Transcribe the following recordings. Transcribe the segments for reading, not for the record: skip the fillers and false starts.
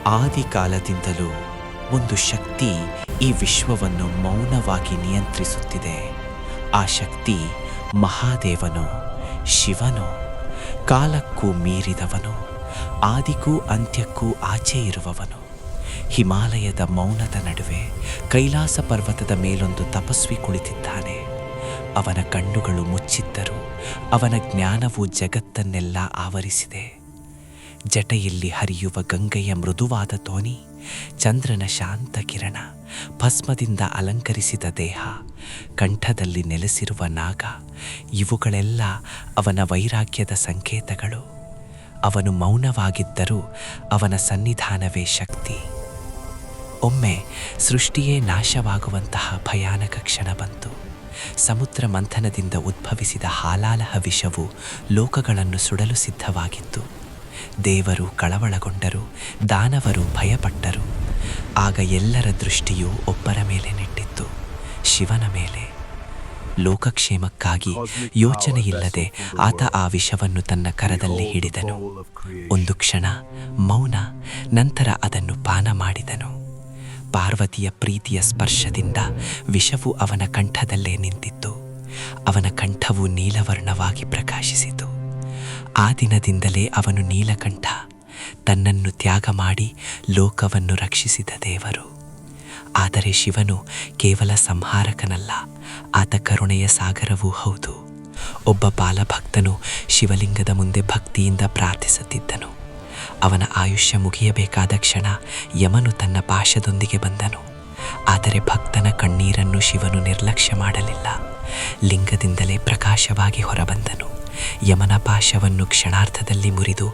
ಆದಿಕಾಲದಿಂದಲೂ ಒಂದು ಶಕ್ತಿ ಈ ವಿಶ್ವವನ್ನು ಮೌನವಾಗಿ ನಿಯಂತ್ರಿಸುತ್ತಿದೆ. ಆ ಶಕ್ತಿ ಮಹಾದೇವನು, ಶಿವನು, ಕಾಲಕ್ಕೂ ಮೀರಿದವನು, ಆದಿಗೂ ಅಂತ್ಯಕ್ಕೂ ಆಚೆ ಇರುವವನು. ಹಿಮಾಲಯದ ಮೌನದ ನಡುವೆ ಕೈಲಾಸ ಪರ್ವತದ ಮೇಲೊಂದು ತಪಸ್ವಿ ಕುಳಿತಿದ್ದಾನೆ. ಅವನ ಕಣ್ಣುಗಳು ಮುಚ್ಚಿದ್ದರೂ ಅವನ ಜ್ಞಾನವು ಜಗತ್ತನ್ನೆಲ್ಲ ಆವರಿಸಿದೆ. ಜಟೆಯಲ್ಲಿ ಹರಿಯುವ ಗಂಗೆಯ ಮೃದುವಾದ ಧ್ವನಿ, ಚಂದ್ರನ ಶಾಂತ ಕಿರಣ, ಭಸ್ಮದಿಂದ ಅಲಂಕರಿಸಿದ ದೇಹ, ಕಂಠದಲ್ಲಿ ನೆಲೆಸಿರುವ ನಾಗ, ಇವುಗಳೆಲ್ಲ ಅವನ ವೈರಾಗ್ಯದ ಸಂಕೇತಗಳು. ಅವನು ಮೌನವಾಗಿದ್ದರೂ ಅವನ ಸನ್ನಿಧಾನವೇ ಶಕ್ತಿ. ಒಮ್ಮೆ ಸೃಷ್ಟಿಯೇ ನಾಶವಾಗುವಂತಹ ಭಯಾನಕ ಕ್ಷಣ ಬಂತು. ಸಮುದ್ರ ಮಂಥನದಿಂದ ಉದ್ಭವಿಸಿದ ಹಾಲಾಲಹ ವಿಷವು ಲೋಕಗಳನ್ನು ಸುಡಲು ಸಿದ್ಧವಾಗಿತ್ತು. ದೇವರು ಕಳವಳಗೊಂಡರು, ದಾನವರು ಭಯಪಟ್ಟರು. ಆಗ ಎಲ್ಲರ ದೃಷ್ಟಿಯು ಒಬ್ಬರ ಮೇಲೆ ನೆಟ್ಟಿತ್ತು, ಶಿವನ ಮೇಲೆ. ಲೋಕಕ್ಷೇಮಕ್ಕಾಗಿ ಯೋಚನೆಯಿಲ್ಲದೆ ಆತ ಆ ವಿಷವನ್ನು ತನ್ನ ಕರದಲ್ಲಿ ಹಿಡಿದನು. ಒಂದು ಕ್ಷಣ ಮೌನ, ನಂತರ ಅದನ್ನು ಪಾನ ಮಾಡಿದನು. ಪಾರ್ವತಿಯ ಪ್ರೀತಿಯ ಸ್ಪರ್ಶದಿಂದ ವಿಷವು ಅವನ ಕಂಠದಲ್ಲೇ ನಿಂತಿತ್ತು. ಅವನ ಕಂಠವು ನೀಲವರ್ಣವಾಗಿ ಪ್ರಕಾಶಿಸಿತು. ಆ ದಿನದಿಂದಲೇ ಅವನು ನೀಲಕಂಠ, ತನ್ನನ್ನು ತ್ಯಾಗ ಮಾಡಿ ಲೋಕವನ್ನು ರಕ್ಷಿಸಿದ ದೇವರು. ಆದರೆ ಶಿವನು ಕೇವಲ ಸಂಹಾರಕನಲ್ಲ, ಆತ ಕರುಣೆಯ ಸಾಗರವೂ ಹೌದು. ಒಬ್ಬ ಬಾಲಭಕ್ತನು ಶಿವಲಿಂಗದ ಮುಂದೆ ಭಕ್ತಿಯಿಂದ ಪ್ರಾರ್ಥಿಸುತ್ತಿದ್ದನು. ಅವನ ಆಯುಷ್ಯ ಮುಗಿಯಬೇಕಾದ ಕ್ಷಣ ಯಮನು ತನ್ನ ಪಾಶದೊಂದಿಗೆ ಬಂದನು. ಆದರೆ ಭಕ್ತನ ಕಣ್ಣೀರನ್ನು ಶಿವನು ನಿರ್ಲಕ್ಷ್ಯ ಮಾಡಲಿಲ್ಲ. ಲಿಂಗದಿಂದಲೇ ಪ್ರಕಾಶವಾಗಿ ಹೊರಬಂದನು. ಯಮನ ಪಾಶವನ್ನು ಕ್ಷಣಾರ್ಧದಲ್ಲಿ ಮುರಿದು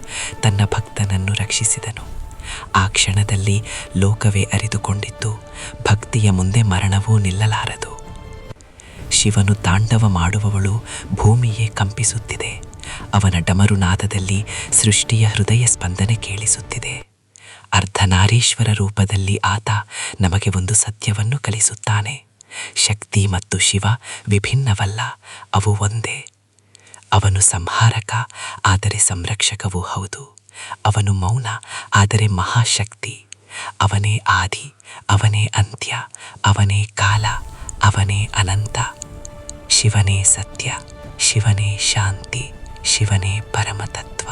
ತನ್ನ ಭಕ್ತನನ್ನು ರಕ್ಷಿಸಿದನು. ಆ ಕ್ಷಣದಲ್ಲಿ ಲೋಕವೇ ಅರಿತುಕೊಂಡಿತ್ತು, ಭಕ್ತಿಯ ಮುಂದೆ ಮರಣವೂ ನಿಲ್ಲಲಾರದು. ಶಿವನು ತಾಂಡವ ಮಾಡುವವಳು ಭೂಮಿಯೇ ಕಂಪಿಸುತ್ತಿದೆ. ಅವನ ಡಮರುನಾದದಲ್ಲಿ ಸೃಷ್ಟಿಯ ಹೃದಯ ಸ್ಪಂದನೆ ಕೇಳಿಸುತ್ತಿದೆ. ಅರ್ಧನಾರೀಶ್ವರ ರೂಪದಲ್ಲಿ ಆತ ನಮಗೆ ಒಂದು ಸತ್ಯವನ್ನು ಕಲಿಸುತ್ತಾನೆ. ಶಕ್ತಿ ಮತ್ತು ಶಿವ ವಿಭಿನ್ನವಲ್ಲ, ಅವು ಒಂದೇ. ಅವನು ಸಂಹಾರಕ, ಆದರೆ ಸಂರಕ್ಷಕವೂ ಹೌದು. ಅವನು ಮೌನ, ಆದರೆ ಮಹಾಶಕ್ತಿ. ಅವನೇ ಆದಿ, ಅವನೇ ಅಂತ್ಯ, ಅವನೇ ಕಾಲ, ಅವನೇ ಅನಂತ. ಶಿವನೇ ಸತ್ಯ, ಶಿವನೇ ಶಾಂತಿ, ಶಿವನೇ ಪರಮತತ್ವ.